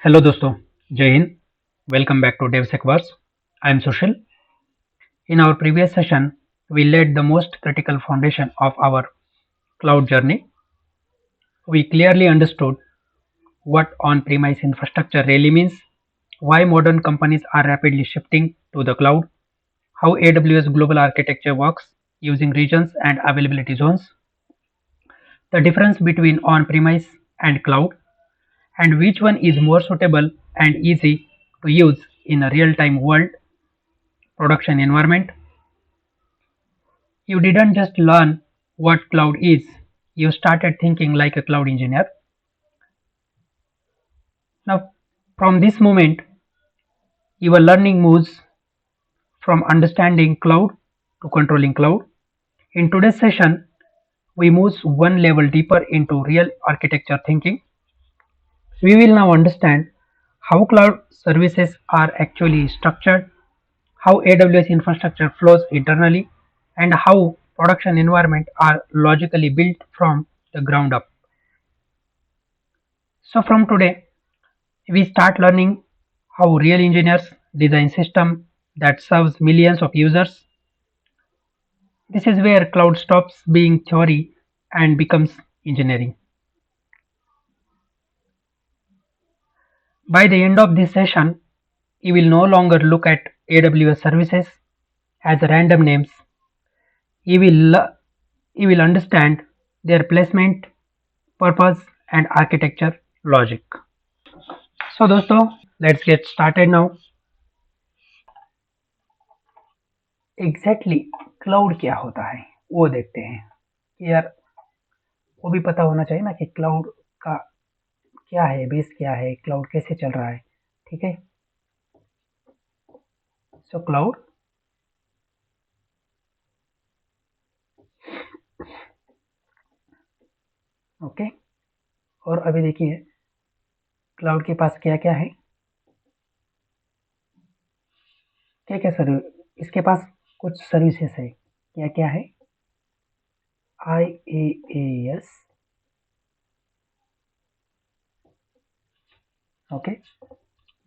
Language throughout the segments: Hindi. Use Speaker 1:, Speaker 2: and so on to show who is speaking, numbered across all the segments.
Speaker 1: हेलो दोस्तों, जय Hind. Welcome back to DevSecWars. I am Sushil. In our previous session, we laid the most critical foundation of our cloud journey. We clearly understood what on-premise infrastructure really means, why modern companies are rapidly shifting to the cloud, how AWS global architecture works using regions and availability zones, the difference between on-premise and cloud, and which one is more suitable and easy to use in a real-time world production environment. You didn't just learn what cloud is, you started thinking like a cloud engineer. Now, from this moment, your learning moves from understanding cloud to controlling cloud. In today's session, we move one level deeper into real architecture thinking. We will now understand how cloud services are actually structured, how AWS infrastructure flows internally, and how production environments are logically built from the ground up. So from today, we start learning how real engineers design system that serves millions of users. This is where cloud stops being theory and becomes engineering. By the end of this session, you will no longer look at AWS services as random names. You will understand their placement, purpose and architecture logic. So दोस्तों, let's get started now. Exactly cloud क्या होता है वो देखते हैं कि यार वो भी पता होना चाहिए ना कि क्लाउड का क्या है, बेस क्या है, क्लाउड कैसे चल रहा है। ठीक है, सो क्लाउड ओके। और अभी देखिए क्लाउड के पास क्या क्या है, क्या क्या सर्विस, इसके पास कुछ सर्विसेज है। क्या क्या है? IaaS, okay.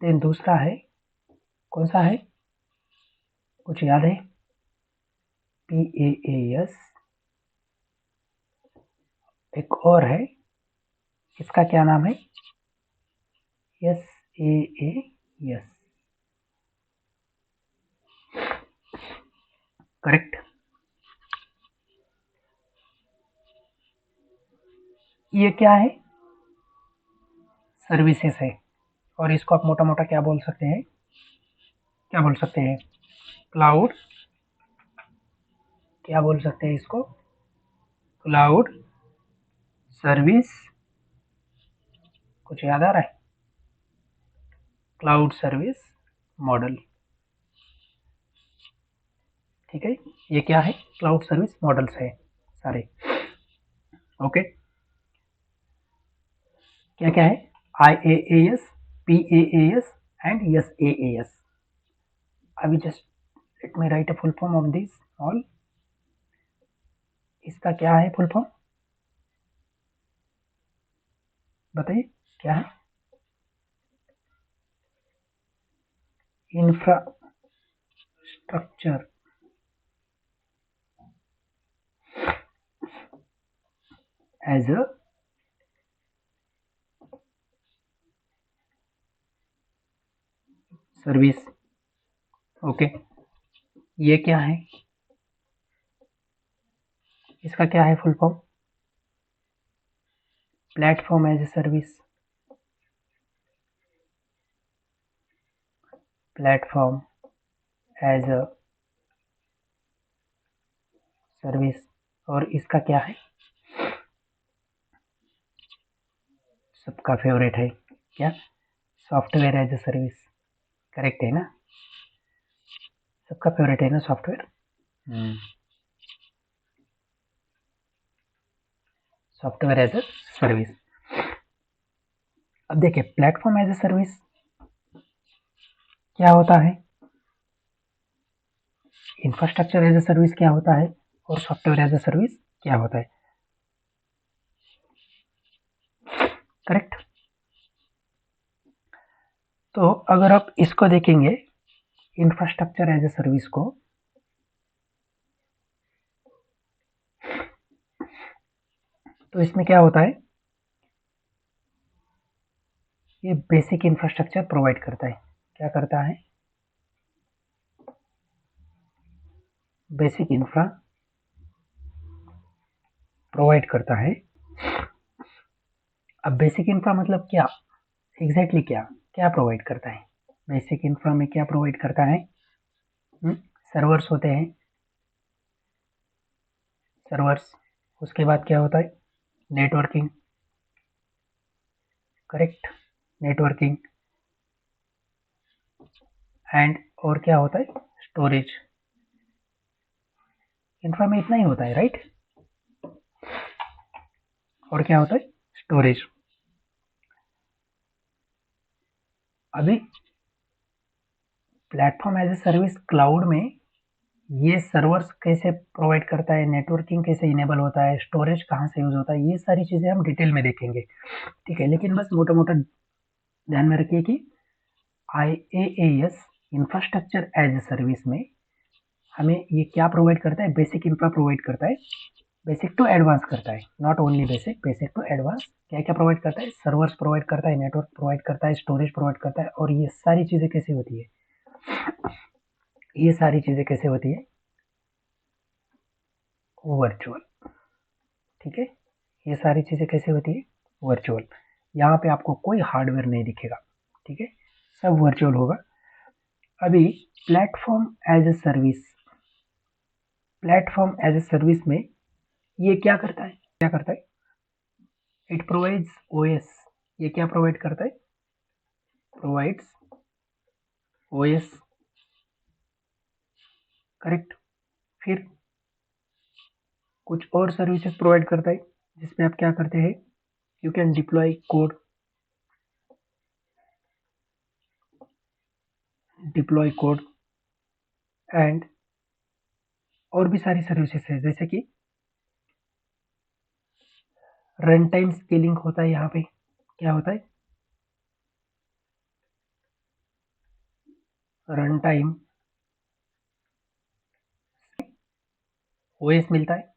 Speaker 1: देन दूसरा है, कौन सा है, कुछ याद है? PaaS। एक और है, इसका क्या नाम है? SaaS, correct. ये क्या है? सर्विसेज है। और इसको आप मोटा मोटा क्या बोल सकते हैं? क्या बोल सकते हैं? क्लाउड। क्या बोल सकते हैं इसको? Cloud service. कुछ याद आ रहा है? Cloud service model. ठीक है, ये क्या है? क्लाउड सर्विस मॉडल्स है सारे। ओके, क्या क्या है? IaaS, PaaS and SaaS. I will just let me write a full form of this all. इसका क्या है फुल फॉर्म? बताइए क्या है? Infrastructure as a service. Okay, ये क्या है? इसका क्या है full form? Platform as a service. Platform as a service. और इसका क्या है? सबका फेवरेट है क्या? Software as a service. Correct है ना? सबका फेवरेट है ना software? Software as a service. अब देखिए प्लेटफॉर्म एज अ सर्विस क्या होता है, इंफ्रास्ट्रक्चर एज अ सर्विस क्या होता है, और सॉफ्टवेयर एज अ सर्विस क्या होता है। करेक्ट। तो अगर आप इसको देखेंगे इंफ्रास्ट्रक्चर एज ए सर्विस को, तो इसमें क्या होता है, ये बेसिक इंफ्रास्ट्रक्चर प्रोवाइड करता है। क्या करता है? बेसिक इंफ्रा प्रोवाइड करता है। अब बेसिक इंफ्रा मतलब क्या, एग्जैक्टली क्या क्या प्रोवाइड करता है? बेसिक इंफ्रा में क्या प्रोवाइड करता है? सर्वर्स होते हैं, सर्वर्स। उसके बाद क्या होता है? Networking, correct, networking. एंड और क्या होता है? स्टोरेज। इंफ्रा में इतना ही होता है, राइट? और क्या होता है? स्टोरेज। अभी platform as a service cloud में ये सर्वर्स कैसे प्रोवाइड करता है, नेटवर्किंग कैसे इनेबल होता है, स्टोरेज कहाँ से यूज होता है, ये सारी चीजें हम डिटेल में देखेंगे, ठीक है। लेकिन बस मोटा मोटा ध्यान में रखिए कि IaaS infrastructure as a service में हमें ये क्या प्रोवाइड करता है? बेसिक इंफ्रा प्रोवाइड करता है। बेसिक टू एडवांस करता है, not only basic, basic to advance. क्या क्या प्रोवाइड करता है? सर्वर्स प्रोवाइड करता है, नेटवर्क प्रोवाइड करता है, स्टोरेज प्रोवाइड करता है। और ये सारी चीजें कैसे होती है? ये सारी चीजें कैसे होती है? वर्चुअल, ठीक है। ये सारी चीजें कैसे होती है? वर्चुअल। यहाँ पे आपको कोई हार्डवेयर नहीं दिखेगा, ठीक है, सब वर्चुअल होगा। अभी platform as a service, platform as a service में ये क्या करता है? क्या करता है? It provides OS। ये क्या प्रोवाइड करता है? Provides OS, correct. फिर कुछ और सर्विसेज प्रोवाइड करता है जिसमें आप क्या करते हैं? You can deploy code, deploy code. And और भी सारी सर्विसेज है, जैसे कि रन टाइम स्केलिंग होता है। यहाँ पे क्या होता है? रन टाइम OS मिलता है,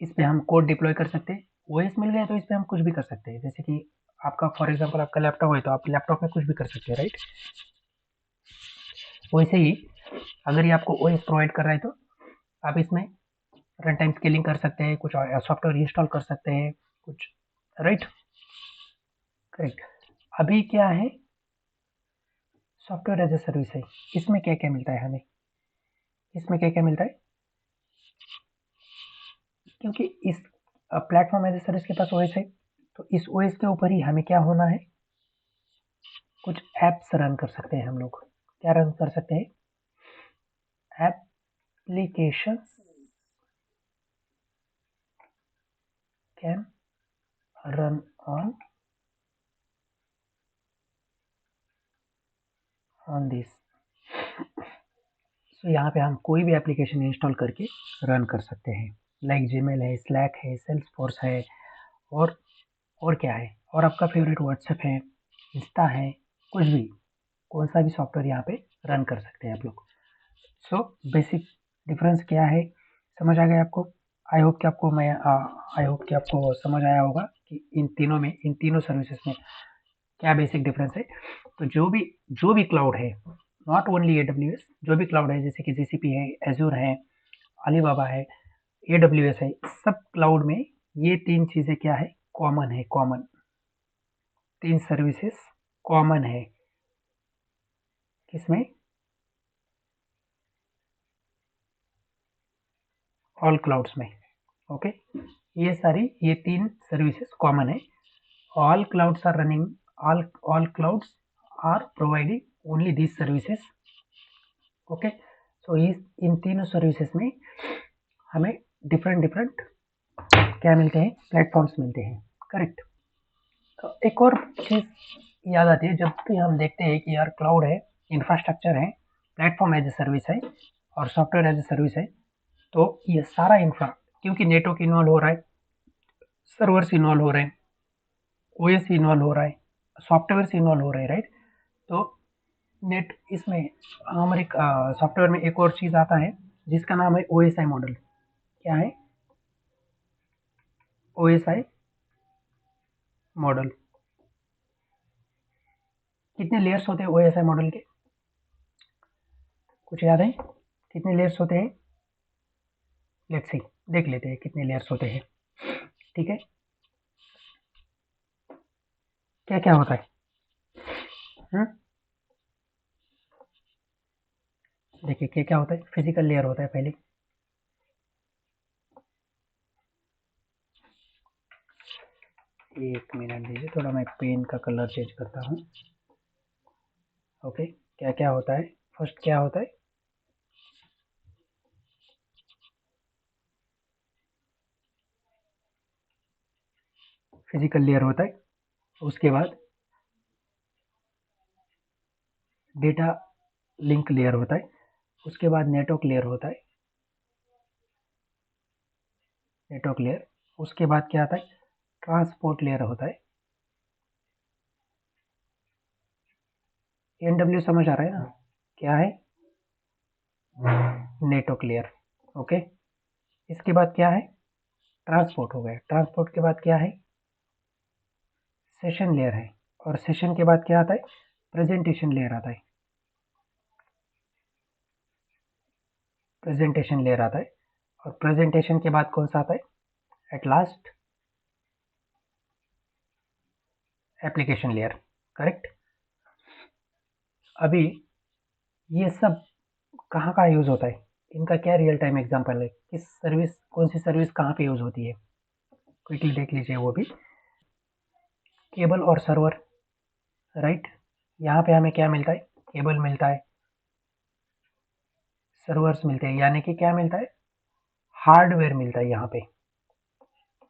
Speaker 1: इस पे हम कोड डिप्लॉय कर सकते हैं। OS मिल गया तो इस पे हम कुछ भी कर सकते हैं, जैसे कि आपका फॉर एग्जांपल आपका लैपटॉप है तो आप लैपटॉप में कुछ भी कर सकते हैं, राइट? वैसे ही अगर ये आपको OS प्रोवाइड कर रहा है तो आप इसमें रन टाइम स्केलिंग कर सकते हैं, कुछ सॉफ्टवेयर इंस्टॉल कर सकते हैं, कुछ, राइट, करेक्ट। अभी क्या है? सॉफ्टवेयर एज ए सर्विस है, इसमें क्या क्या मिलता है हमें? इसमें क्या क्या मिलता है? क्योंकि इस प्लेटफॉर्म एज ए सर्विस के पास OS है, तो इस OS के ऊपर ही हमें क्या होना है? कुछ एप्स रन कर सकते हैं हम लोग। क्या रन कर सकते हैं? Applications can run on this. So यहाँ पे हम कोई भी एप्लीकेशन इंस्टॉल करके रन कर सकते हैं, लाइक जीमेल है, स्लैक है, सेल्सफोर्स है, और क्या है, और आपका फेवरेट व्हाट्सएप है, इंस्टा है, कुछ भी, कौन सा भी सॉफ्टवेयर यहाँ पे रन कर सकते हैं आप लोग। सो बेसिक डिफरेंस क्या है समझ आ गया आपको? आई होप कि आपको समझ आया होगा कि इन तीनों में, इन तीनों सर्विसेज में क्या बेसिक डिफरेंस है। तो जो भी क्लाउड है, नॉट ओनली AWS, जो भी क्लाउड है जैसे कि GCP है, एज्योर है, अलीबाबा है, AWS है, सब क्लाउड में ये तीन चीजें क्या है? कॉमन है, कॉमन, तीन सर्विसेज कॉमन है। किसमें? ऑल क्लाउड्स में, ओके। ये तीन सर्विसेज कॉमन है। All clouds are running, all clouds are providing only these services, okay. So इन तीनों सर्विसेज में हमें डिफरेंट डिफरेंट क्या मिलते हैं? प्लेटफॉर्म्स मिलते हैं, करेक्ट। तो एक और चीज याद आती है जब भी हम देखते हैं कि यार क्लाउड है, इंफ्रास्ट्रक्चर है, प्लेटफॉर्म एज ए सर्विस है और सॉफ्टवेयर एज ए सर्विस है, तो ये सारा इंफ्रा, क्योंकि नेटवर्क इन्वॉल्व हो रहा है, सर्वर्स इन्वॉल्व हो रहे हैं, OS इन्वॉल्व हो रहा है, सॉफ्टवेयर इन्वॉल्व हो रहे हैं, राइट? तो नेट इसमें हमारे सॉफ्टवेयर में एक और चीज़ आता है जिसका नाम है OSI मॉडल। क्या है? OSI model. कितने लेयर्स होते हैं OSI मॉडल के? कुछ याद है? कितने लेयर्स होते हैं? लेट्स सी, देख लेते हैं कितने लेयर्स होते हैं। ठीक है, क्या क्या होता है? देखिए क्या क्या होता है। फिजिकल लेयर होता है पहले, एक मिनट दीजिए, थोड़ा मैं पेन का कलर चेंज करता हूँ। ओके, क्या क्या होता है? फर्स्ट क्या होता है? फिजिकल लेयर होता है। उसके बाद डेटा लिंक लेयर होता है। उसके बाद नेटवर्क लेयर होता है, नेटवर्क लेयर। उसके बाद क्या आता है? ट्रांसपोर्ट लेयर होता है। NW समझ आ रहा है ना? क्या है? Network layer. ओके, इसके बाद क्या है? ट्रांसपोर्ट हो गया। ट्रांसपोर्ट के बाद क्या है? सेशन लेयर है। और सेशन के बाद क्या आता है? प्रेजेंटेशन लेयर आता है। प्रेजेंटेशन लेयर आता है। और प्रेजेंटेशन के बाद कौन सा आता है? At last application layer. Correct. अभी ये सब कहाँ कहाँ यूज होता है? इनका क्या रियल टाइम एग्जांपल है? किस सर्विस, कौन सी सर्विस कहाँ पे यूज होती है? क्विकली देख लीजिए वो भी। केबल और सर्वर, राइट। यहाँ पे हमें क्या मिलता है? केबल मिलता है, सर्वर्स मिलते हैं, यानी कि क्या मिलता है? हार्डवेयर मिलता है यहाँ पे।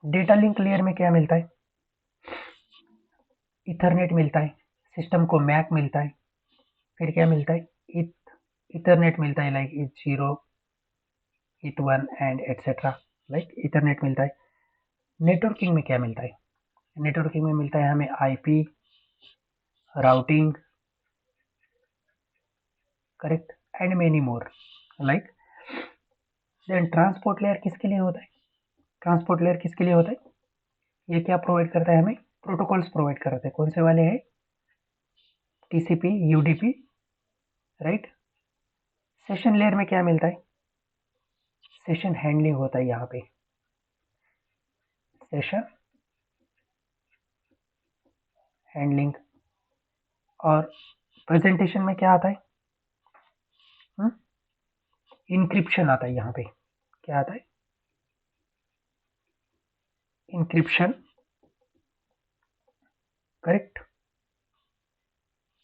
Speaker 1: डेटा लिंक लेयर में क्या मिलता है? इथरनेट मिलता है, सिस्टम को मैक मिलता है। फिर क्या मिलता है? इथरनेट मिलता है, like ETH0, ETH1 and etcetera, like Ethernet मिलता है। नेटवर्किंग में क्या मिलता है? नेटवर्किंग में मिलता है हमें IP, routing, correct, and many more, like. Then transport layer किसके लिए होता है? ट्रांसपोर्ट लेयर किसके लिए होता है? ये क्या प्रोवाइड करता है हमें? प्रोटोकॉल्स प्रोवाइड करते हैं। कौन से वाले हैं? TCP, UDP, right. Session layer में क्या मिलता है? सेशन हैंडलिंग होता है यहाँ पे। Session handling. और प्रेजेंटेशन में क्या आता है? इंक्रिप्शन आता है यहाँ पे। क्या आता है? Encryption, correct.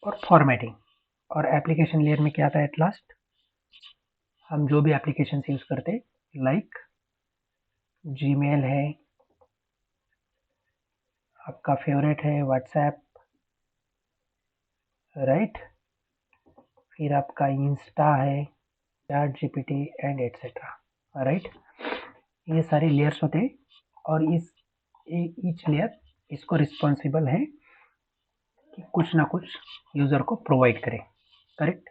Speaker 1: और फॉर्मेटिंग। और एप्लीकेशन लेयर में क्या आता है? एट लास्ट हम जो भी एप्लीकेशन यूज करते हैं, लाइक जीमेल है, आपका फेवरेट है व्हाट्सएप, राइट। फिर आपका इंस्टा है, ChatGPT एंड एटसेट्रा, राइट। ये सारे लेयर्स होते हैं और इस ईच लेयर इसको रिस्पॉन्सिबल है कि कुछ ना कुछ यूजर को प्रोवाइड करे, करेक्ट।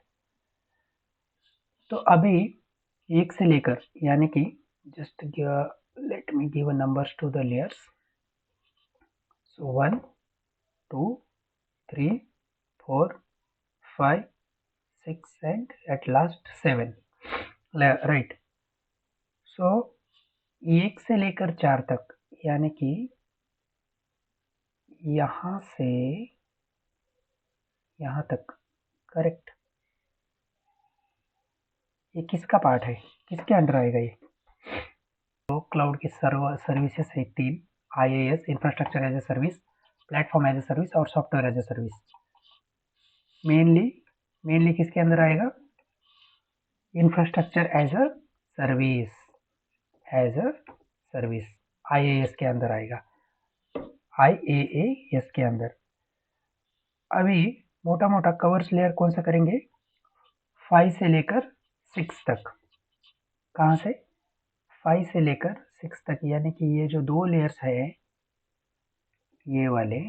Speaker 1: तो अभी एक से लेकर, यानी कि just let me give numbers to the layers. So 1, 2, 3, 4, 5, 6 and at last 7, right. So एक से लेकर 4 तक, यानी कि यहाँ से यहाँ तक, करेक्ट। ये किसका पार्ट है? किसके अंडर आएगा ये? तो क्लाउड की सर्विसेज है 3: IaaS, infrastructure as a service, platform as a service और software as a service. Mainly किसके अंदर आएगा? Infrastructure as a service, as a service IaaS के अंदर आएगा, IaaS के अंदर। अभी मोटा मोटा कवर्स लेयर कौन सा करेंगे? 5 से लेकर 6 तक। कहाँ से? 5 से लेकर 6 तक, यानी कि ये जो 2 लेयर्स है, ये वाले,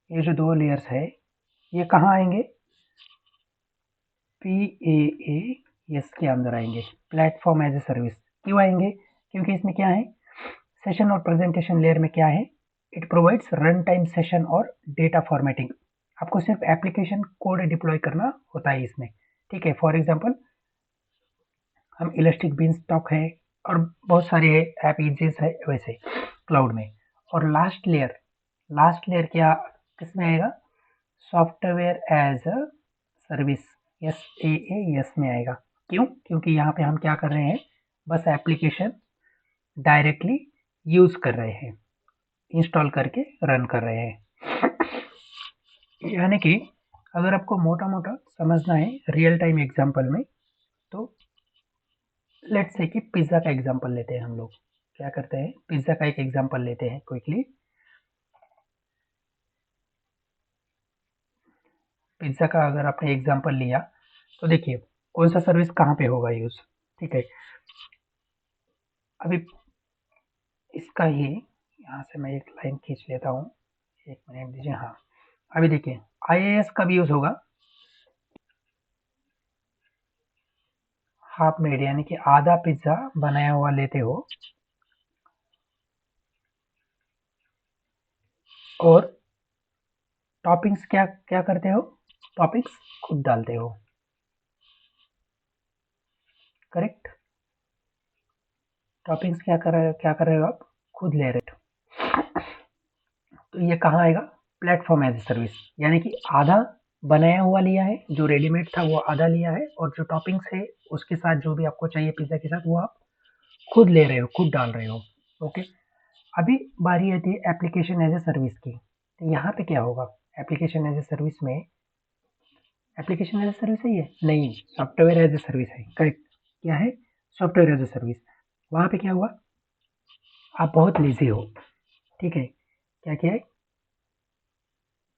Speaker 1: ये जो दो लेयर्स है ये कहाँ आएंगे, PaaS के अंदर आएंगे, प्लेटफॉर्म एज ए सर्विस। क्यों आएंगे, क्योंकि इसमें क्या है, सेशन और प्रेजेंटेशन लेयर में क्या है, it provides run time session और डेटा फॉर्मेटिंग। आपको सिर्फ एप्लीकेशन कोड डिप्लॉय करना होता है इसमें, ठीक है। फॉर एग्जांपल हम इलास्टिक बीनस्टॉक है और बहुत सारे ऐप इजेस है वैसे क्लाउड में। और लास्ट लेयर क्या किस में आएगा, software as a service, SaaS में आएगा। क्यों, क्योंकि यहाँ पे हम क्या कर रहे हैं, बस एप्लीकेशन डायरेक्टली यूज कर रहे हैं, इंस्टॉल करके रन कर रहे हैं। यानी कि अगर आपको मोटा मोटा समझना है रियल टाइम एग्जांपल में, तो लेट्स से कि पिज्ज़ा का एग्जांपल लेते हैं हम लोग। क्या करते हैं, पिज्ज़ा का एक एग्जांपल लेते हैं क्विकली। पिज्ज़ा का अगर आपने एग्जांपल लिया तो देखिए कौन सा सर्विस कहाँ पे होगा यूज, ठीक है। अभी इसका ही यहाँ से मैं एक लाइन खींच लेता हूँ, एक मिनट दीजिए। हाँ, अभी देखिए IaaS कब यूज होगा, हाफ मेड यानी कि आधा पिज्जा बनाया हुआ लेते हो और टॉपिंग्स क्या क्या करते हो, टॉपिंग्स खुद डालते हो, करेक्ट। टॉपिंग्स क्या कर रहे हो आप, खुद ले रहे हो। तो ये कहाँ आएगा, प्लेटफॉर्म एज ए सर्विस, यानी कि आधा बनाया हुआ लिया है, जो रेडीमेड था वो आधा लिया है, और जो टॉपिंग्स है उसके साथ जो भी आपको चाहिए पिज्जा के साथ वो आप खुद ले रहे हो, खुद डाल रहे हो। ओके, अभी बारी आती है एप्लीकेशन एज ए सर्विस की। तो यहाँ पे क्या होगा, एप्लीकेशन एज ए सर्विस में, एप्लीकेशन एज ए सर्विस है ये नहीं, सॉफ्टवेयर एज ए सर्विस है, करेक्ट। क्या है, सॉफ्टवेयर एज ए सर्विस। वहाँ पे क्या हुआ, आप बहुत लेजी हो, ठीक है, क्या किया है,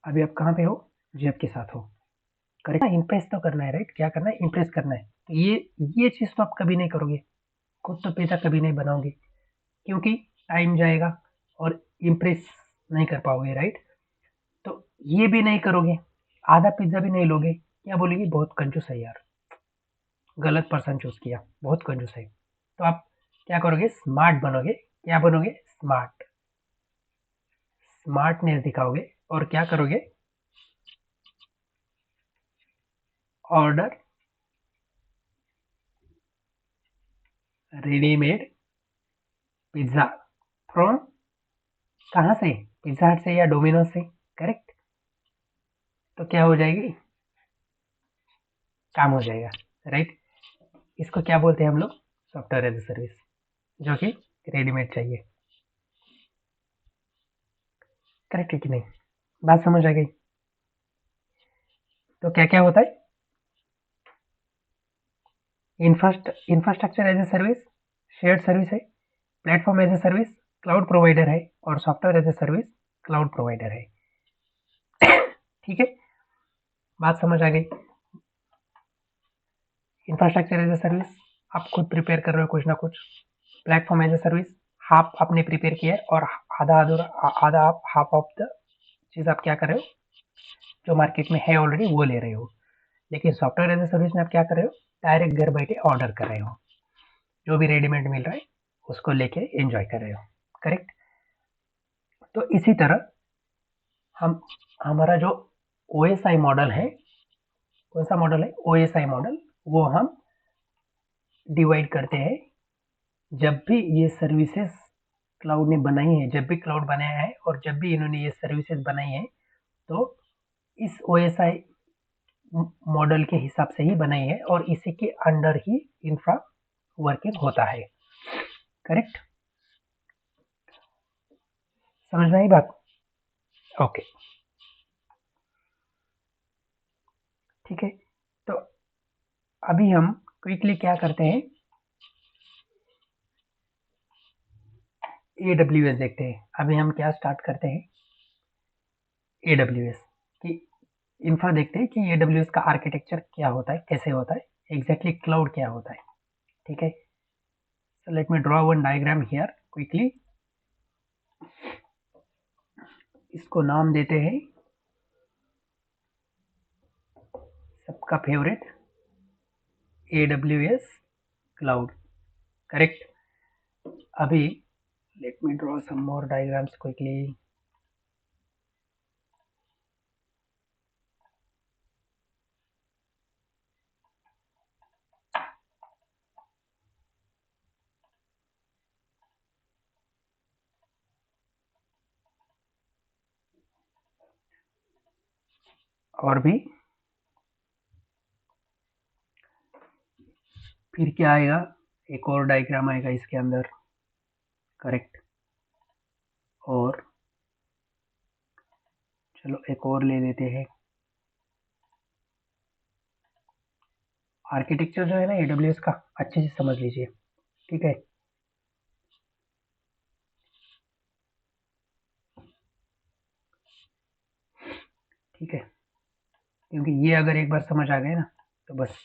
Speaker 1: अभी आप कहाँ पे हो, जैब के साथ हो, करेक्ट। इम्प्रेस तो करना है, राइट, क्या करना है, इम्प्रेस करना है। तो ये चीज़ तो आप कभी नहीं करोगे, खुद तो पिज्जा कभी नहीं बनाओगे, क्योंकि टाइम जाएगा और इम्प्रेस नहीं कर पाओगे, राइट। तो ये भी नहीं करोगे, आधा पिज्जा भी नहीं लोगे, क्या बोलेगी, बहुत कंजूस है यार, गलत पर्सन चूज किया, बहुत कंजूस है। तो आप क्या करोगे, स्मार्ट बनोगे, क्या बनोगे, स्मार्ट, स्मार्टनेस दिखाओगे और क्या करोगे, ऑर्डर रेडीमेड पिज्जा फ्रॉम, कहाँ से, पिज्जा हट से या डोमिनोज से, करेक्ट। तो क्या हो जाएगी, काम हो जाएगा, राइट। इसको क्या बोलते हैं हम लोग, सॉफ्टवेयर एज ए सर्विस, जो कि रेडीमेड चाहिए, करेक्ट है कि नहीं, बात समझ आ गई। तो क्या क्या होता है, infrastructure as a service, shared service है, platform as a service, cloud provider है, और software as a service, cloud provider है, ठीक है, बात समझ आ गई। इंफ्रास्ट्रक्चर एज ए सर्विस, आप खुद प्रिपेयर कर रहे हो कुछ ना कुछ, platform as a service, half आपने प्रिपेयर किया है और आधा अधूरा, आधा आप हाफ ऑफ द चीज आप क्या कर रहे हो, जो मार्केट में है ऑलरेडी वो ले रहे हो। लेकिन सॉफ्टवेयर एज ए सर्विस में आप क्या कर रहे हो, डायरेक्ट घर बैठे ऑर्डर कर रहे हो, जो भी रेडीमेड मिल रहा है उसको लेके एंजॉय कर रहे हो, करेक्ट। तो इसी तरह हम, हमारा जो OSI मॉडल है, कौन सा मॉडल है, OSI मॉडल, वो हम डिवाइड करते हैं। जब भी ये सर्विसेज क्लाउड ने बनाई है, जब भी क्लाउड बनाया है और जब भी इन्होंने ये सर्विसेज बनाई है, तो इस OSI मॉडल के हिसाब से ही बनाई है और इसी के अंडर ही इंफ्रा वर्किंग होता है, करेक्ट, समझ में आई बात, ओके, ठीक है। तो अभी हम क्विकली क्या करते हैं, AWS देखते हैं। अभी हम क्या स्टार्ट करते हैं, AWS की इंफ्रा देखते हैं कि AWS का आर्किटेक्चर क्या होता है, कैसे होता है, एग्जैक्टली क्लाउड क्या होता है, ठीक है। So let me draw one diagram here quickly. इसको नाम देते हैं सबका फेवरेट AWS क्लाउड, करेक्ट। अभी लेट मी ड्रॉ सम मोर डायग्राम्स क्विकली। और भी फिर क्या आएगा, एक और डायग्राम आएगा इसके अंदर, करेक्ट। और चलो एक और ले लेते हैं। आर्किटेक्चर जो है ना AWS का, अच्छे से समझ लीजिए, ठीक है। ठीक है, क्योंकि ये अगर एक बार समझ आ गए ना तो बस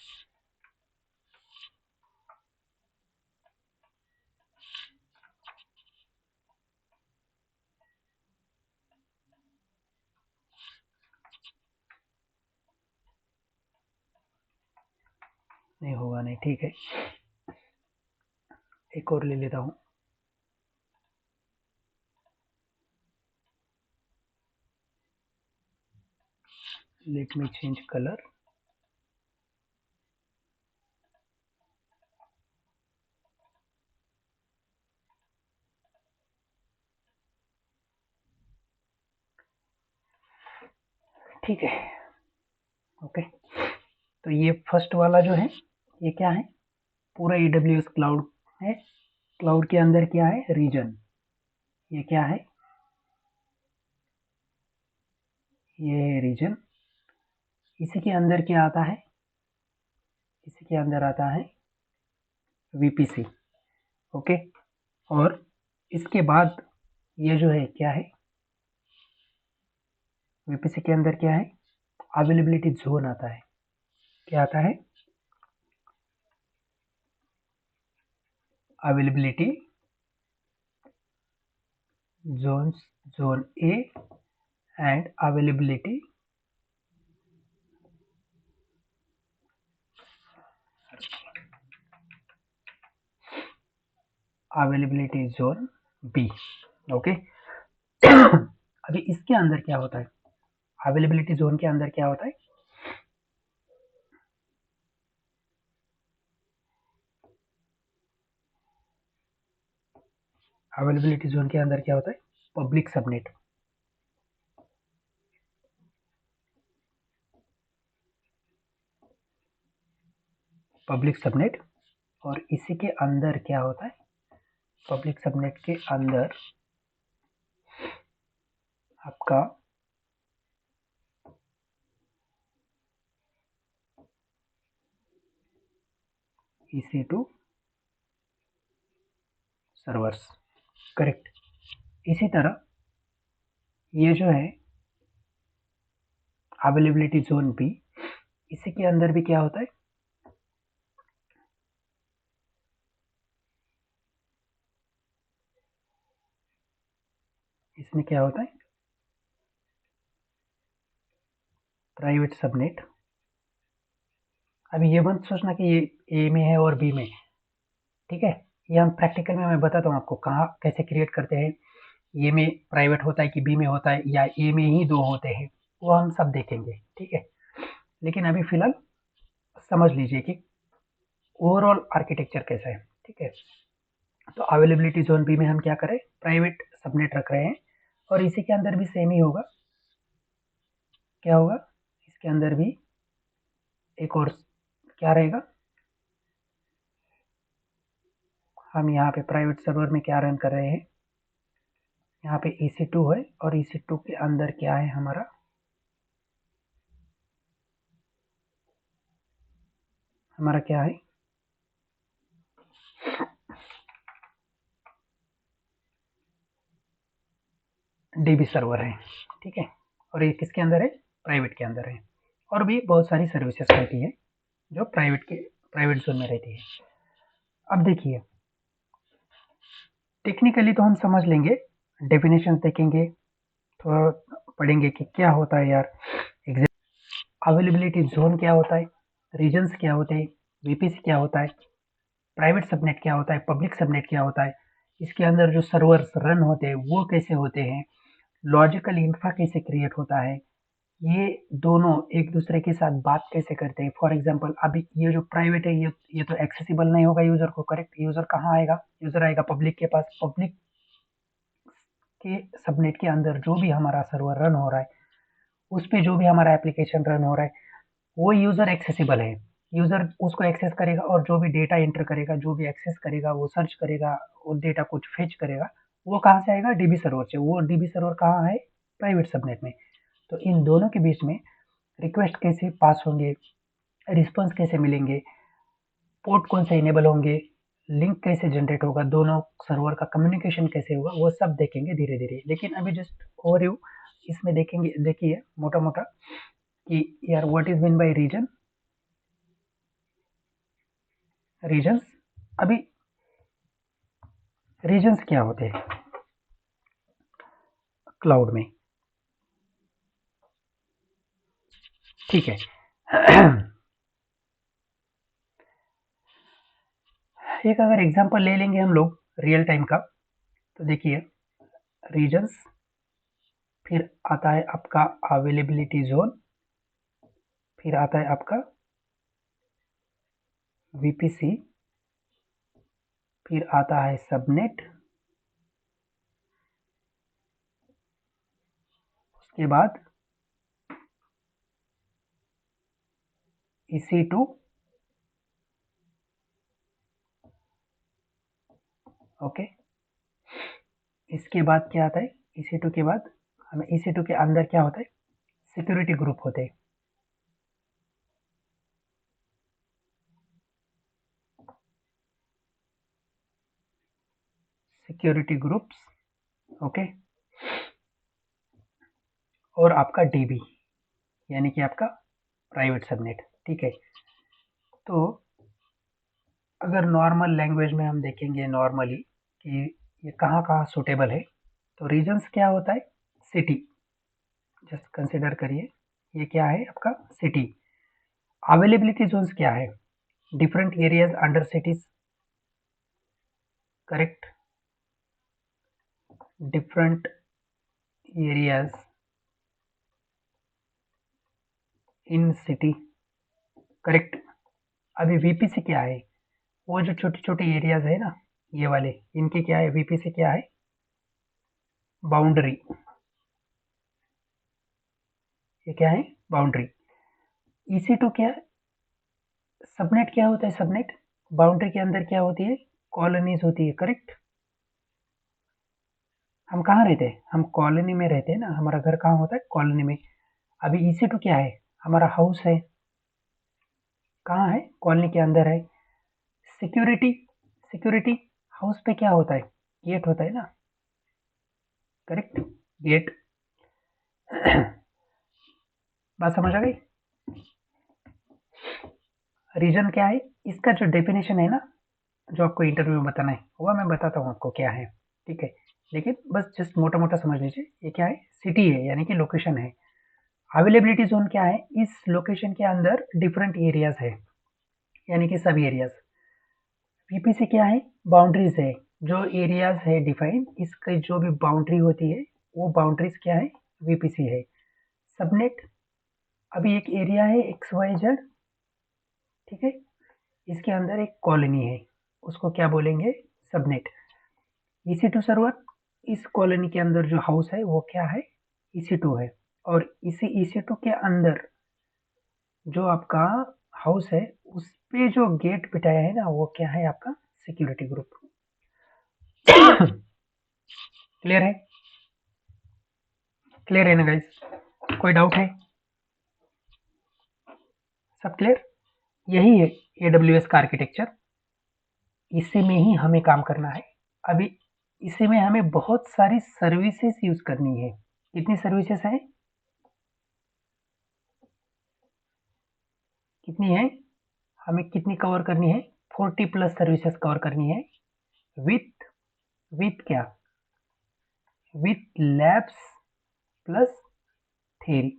Speaker 1: नहीं होगा नहीं, ठीक है। एक और ले लेता हूँ। Let me change colour. ठीक है, ओके। तो ये फर्स्ट वाला जो है ये क्या है, पूरा AWS क्लाउड है। क्लाउड के अंदर क्या है, रीजन। ये क्या है, ये है रीजन। इसी के अंदर क्या आता है, इसी के अंदर आता है VPC, ओके। और इसके बाद ये जो है क्या है, VPC के अंदर क्या है, अवेलेबिलिटी जोन आता है। क्या आता है, availability zones, zone A and availability zone B, okay. अभी इसके अंदर क्या होता है, अवेलेबिलिटी जोन के अंदर क्या होता है, अवेलेबिलिटी जोन के अंदर क्या होता है, पब्लिक सबनेट। Public subnet. और इसी के अंदर क्या होता है, पब्लिक सबनेट के अंदर आपका EC2 सर्वर्स, करेक्ट। इसी तरह ये जो है अवेलेबिलिटी जोन B, इसी के अंदर भी क्या होता है, इसमें क्या होता है, प्राइवेट सबनेट। अभी ये मत सोचना कि ये A में है और B में, ठीक है। ये हम प्रैक्टिकल में मैं बताता हूँ आपको कहाँ कैसे क्रिएट करते हैं। ए में प्राइवेट होता है कि B में होता है या A में ही दो होते हैं, वो हम सब देखेंगे, ठीक है। लेकिन अभी फिलहाल समझ लीजिए कि ओवरऑल आर्किटेक्चर कैसा है, ठीक है। तो अवेलेबिलिटी जोन B में हम क्या करें, प्राइवेट सबनेट रख रहे हैं। और इसी के अंदर भी सेम ही होगा, क्या होगा, इसके अंदर भी एक और क्या रहेगा, हम यहाँ पे प्राइवेट सर्वर में क्या रन कर रहे हैं, यहाँ पे EC2 है और EC2 के अंदर क्या है हमारा, हमारा क्या है, DB सर्वर है, ठीक है। और ये किसके अंदर है, प्राइवेट के अंदर है। और भी बहुत सारी सर्विसेज रहती है जो प्राइवेट जोन में रहती है। अब देखिए, टेक्निकली तो हम समझ लेंगे, डेफिनेशन देखेंगे, थोड़ा पढ़ेंगे कि क्या होता है यार। अवेलेबिलिटी जोन क्या होता है, रीजन्स क्या होते हैं, वीपीसी क्या होता है, प्राइवेट सबनेट क्या होता है, पब्लिक सबनेट क्या होता है, इसके अंदर जो सर्वर्स रन होते हैं वो कैसे होते हैं, लॉजिकल इंफ्रा कैसे क्रिएट होता है, ये दोनों एक दूसरे के साथ बात कैसे करते हैं। फॉर एग्जांपल अभी ये जो प्राइवेट है ये तो एक्सेसिबल नहीं होगा यूजर को, करेक्ट। यूजर कहाँ आएगा, यूजर आएगा पब्लिक के पास। पब्लिक के सबनेट के अंदर जो भी हमारा सर्वर रन हो रहा है, उस पे जो भी हमारा एप्लीकेशन रन हो रहा है वो यूजर एक्सेसिबल है। यूजर उसको एक्सेस करेगा और जो भी डेटा एंटर करेगा, जो भी एक्सेस करेगा, वो सर्च करेगा, वो डेटा कुछ फेच करेगा, वो कहाँ से आएगा, डीबी सर्वर से। वो डीबी सर्वर कहाँ है, प्राइवेट सबनेट में। तो इन दोनों के बीच में रिक्वेस्ट कैसे पास होंगे, रिस्पॉन्स कैसे मिलेंगे, पोर्ट कौन से इनेबल होंगे, लिंक कैसे जनरेट होगा, दोनों सर्वर का कम्युनिकेशन कैसे होगा, वो सब देखेंगे धीरे धीरे। लेकिन अभी जस्ट ओवरव्यू इसमें देखेंगे। देखिए मोटा मोटा कि यार what is mean by reason, reasons. अभी रीजन्स क्या होते हैं क्लाउड में, ठीक है। एक अगर एग्जांपल ले लेंगे हम लोग रियल टाइम का, तो देखिए रीजन्स, फिर आता है आपका अवेलेबिलिटी जोन, फिर आता है आपका वीपीसी, फिर आता है सबनेट, उसके बाद EC2, ओके। इसके बाद क्या आता है, EC2 के बाद हमें EC2 के अंदर क्या होता है, सिक्योरिटी ग्रुप होते हैं। Security groups, okay. और आपका डीबी यानी कि आपका प्राइवेट सबनेट, ठीक है। तो अगर नॉर्मल लैंग्वेज में हम देखेंगे नॉर्मली कि ये कहाँ कहाँ सुटेबल है, तो रीजन्स क्या होता है, सिटी। जस्ट कंसिडर करिए ये क्या है आपका सिटी। अवेलेबिलिटी जोन्स क्या है, different areas under cities, correct. Different areas in city, correct. अभी वीपीसी क्या है, वो जो छोटे छोटे एरियाज है ना ये वाले, इनके क्या है, वीपीसी क्या है, बाउंड्री। ये क्या है, बाउंड्री। EC2 क्या है, सबनेट क्या होता है, सबनेट बाउंड्री के अंदर क्या होती है, कॉलोनीज होती है, करेक्ट। हम कहाँ रहते हैं, हम कॉलोनी में रहते हैं ना, हमारा घर कहाँ होता है, कॉलोनी में। अभी EC2 क्या है, हमारा हाउस है, कहाँ है, कॉलोनी के अंदर है। सिक्योरिटी, सिक्योरिटी हाउस पे क्या होता है, गेट होता है ना, करेक्ट, गेट। बात समझ आ गई। रीजन क्या है, इसका जो डेफिनेशन है ना, जो आपको इंटरव्यू में बताना है वो मैं बताता हूँ आपको क्या है, ठीक है। लेकिन बस जस्ट मोटा मोटा समझ लीजिए ये क्या है, सिटी है यानी कि लोकेशन है। अवेलेबिलिटी जोन क्या है, इस लोकेशन के अंदर डिफरेंट एरियाज है यानी कि सब एरियाज। वीपीसी क्या है, बाउंड्रीज है, जो एरियाज है डिफाइन, इसकी जो भी बाउंड्री होती है वो बाउंड्रीज क्या है, वीपीसी है। सबनेट, अभी एक एरिया है XYZ, ठीक है, इसके अंदर एक कॉलोनी है, उसको क्या बोलेंगे, सबनेट। EC2 सर्वर, इस कॉलोनी के अंदर जो हाउस है वो क्या है, EC2 है। और इसी EC2 के अंदर जो आपका हाउस है उस पे जो गेट बिठाया है ना वो क्या है, आपका सिक्योरिटी ग्रुप। क्लियर है, क्लियर है ना गाइस, कोई डाउट है, सब क्लियर। यही है AWS का आर्किटेक्चर, इसी में ही हमें काम करना है। अभी इसी में हमें बहुत सारी सर्विसेज यूज करनी है। कितनी सर्विसेज है, कितनी है, हमें कितनी कवर करनी है, 40 प्लस सर्विसेज कवर करनी है। विथ विथ क्या, with labs plus theory.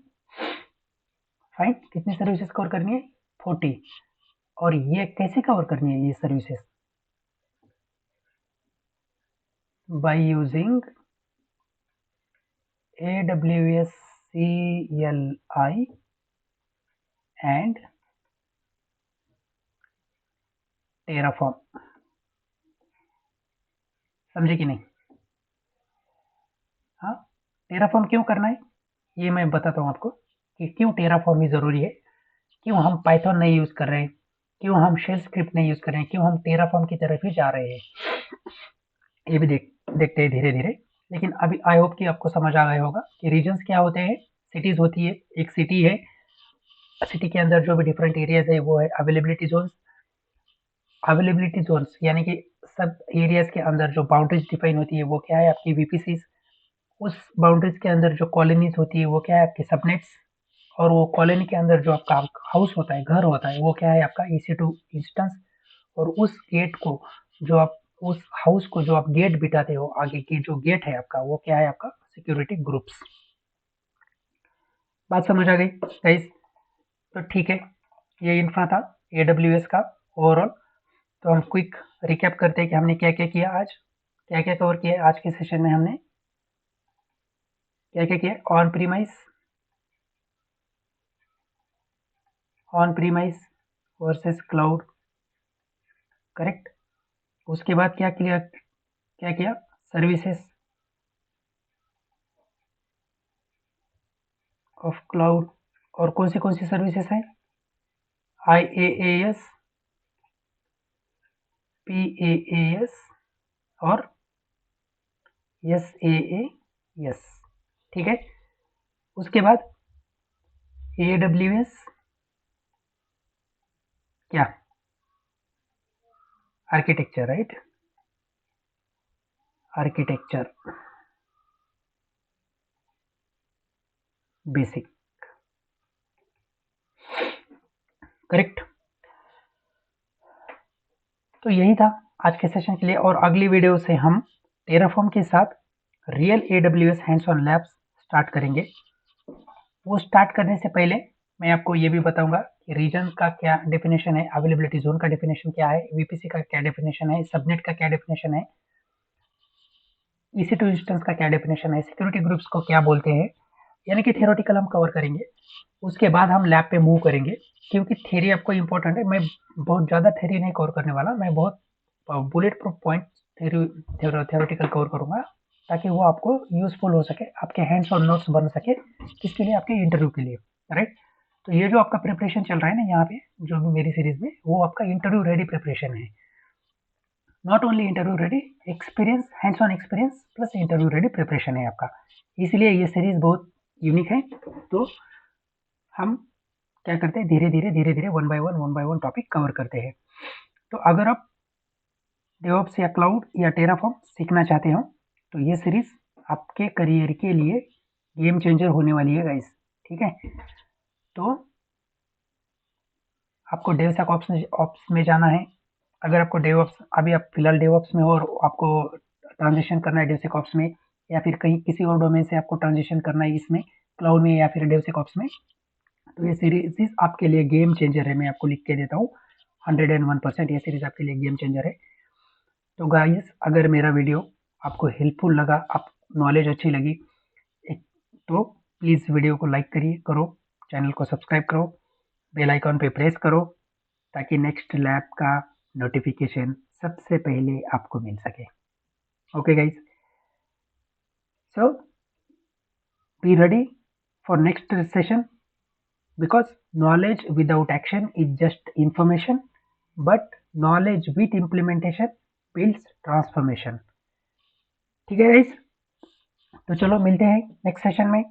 Speaker 1: Fine, कितनी सर्विसेज कवर करनी है? 40। और ये कैसे कवर करनी है ये services? By using AWS CLI and Terraform। समझे कि नहीं? हाँ, टेराफॉर्म क्यों करना है ये मैं बताता हूँ आपको कि क्यों टेराफॉर्म ही जरूरी है, क्यों हम पाइथन नहीं यूज कर रहे हैं, क्यों हम शेल स्क्रिप्ट नहीं यूज कर रहे हैं, क्यों हम टेराफॉर्म की तरफ ही जा रहे हैं। ये भी देखते हैं धीरे धीरे। लेकिन अभी आई होप कि आपको समझ आ गया होगा कि रीजन्स क्या होते हैं। सिटीज होती है, एक सिटी है, सिटी के अंदर जो भी डिफरेंट एरियाज है वो है अवेलेबिलिटी जोन्स। अवेलेबिलिटी जोन्स यानी कि सब एरियाज के अंदर जो बाउंड्रीज डिफाइन होती है वो क्या है? आपकी वीपीसीज। उस बाउंड्रीज के अंदर जो कॉलोनीज होती है वो क्या है? आपकी सबनेट्स। और वो कॉलोनी के अंदर जो आपका हाउस होता है, घर होता है, वो क्या है? आपका EC2 इंस्टेंस। और उस गेट को जो आप उस हाउस को जो आप गेट बिठाते हो, आगे की जो गेट है आपका, वो क्या है? आपका सिक्योरिटी ग्रुप्स। बात समझ आ गई गाइस? तो ठीक है, ये इंफ्रा था AWS का ओवरऑल। तो हम क्विक रिकैप करते हैं कि हमने क्या क्या किया आज, क्या क्या कवर किया आज के सेशन में। हमने क्या क्या किया? On premise versus cloud, correct. उसके बाद क्या किया? Services of cloud. और कौन सी सर्विसेज है? IaaS, PaaS और SaaS, ठीक है। उसके बाद AWS क्या? Architecture, right, architecture basic, correct. तो यही था आज के सेशन के लिए। और अगली वीडियो से हम टेराफॉर्म के साथ real AWS hands on labs start करेंगे। वो स्टार्ट करने से पहले मैं आपको ये भी बताऊंगा कि रीजन का क्या डेफिनेशन है, अवेलेबिलिटी जोन का डेफिनेशन क्या है, VPC का क्या डेफिनेशन है, सबनेट का क्या डेफिनेशन है, EC2 इंस्टेंस का क्या डेफिनेशन है, सिक्योरिटी ग्रुप्स को क्या बोलते हैं। यानी कि थियोरेटिकल हम कवर करेंगे। उसके बाद हम लैब पे मूव करेंगे, क्योंकि थ्योरी आपको इंपॉर्टेंट है। मैं बहुत ज़्यादा थ्योरी नहीं कवर करने वाला, मैं बहुत bullet proof point theoretical cover करूंगा, ताकि वो आपको यूजफुल हो सके, आपके हैंड्स और नोट्स बन सके, किसके लिए? आपके इंटरव्यू के लिए, राइट। तो ये जो आपका प्रिपरेशन चल रहा है ना यहाँ पे, जो भी मेरी सीरीज में, वो आपका इंटरव्यू रेडी प्रिपरेशन है। Not only interview ready, experience, hands on experience plus interview ready preparation है आपका। इसलिए ये सीरीज बहुत यूनिक है। तो हम क्या करते हैं? धीरे धीरे one by one topic cover करते हैं। तो अगर आप डेवऑप्स या क्लाउड या टेराफॉर्म सीखना चाहते हो तो ये सीरीज आपके करियर के लिए गेम चेंजर होने वाली है गाइस, ठीक है। तो आपको डेवऑप्स में जाना है। अगर आपको डेवऑप्स, अभी आप फिलहाल डेवऑप्स में हो और आपको ट्रांजिशन करना है डेवसेकऑप्स में, या फिर कहीं किसी और डोमेन से आपको ट्रांजिशन करना है इसमें, क्लाउड में या फिर डेवसेकऑप्स में, तो ये सीरीज आपके लिए गेम चेंजर है। मैं आपको लिख के देता हूँ 101%, ये सीरीज आपके लिए गेम चेंजर है। तो गाइस, अगर मेरा वीडियो आपको हेल्पफुल लगा, आप नॉलेज अच्छी लगी, तो प्लीज़ वीडियो को लाइक करो, चैनल को सब्सक्राइब करो, बेल आइकॉन पे प्रेस करो, ताकि नेक्स्ट लैब का नोटिफिकेशन सबसे पहले आपको मिल सके। Okay guys, so be ready for next session, because knowledge without action is just information, but knowledge with implementation builds transformation। ठीक है गाइस, तो चलो मिलते हैं नेक्स्ट सेशन में।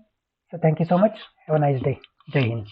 Speaker 1: So thank you so much, have a nice day, जय हिंद।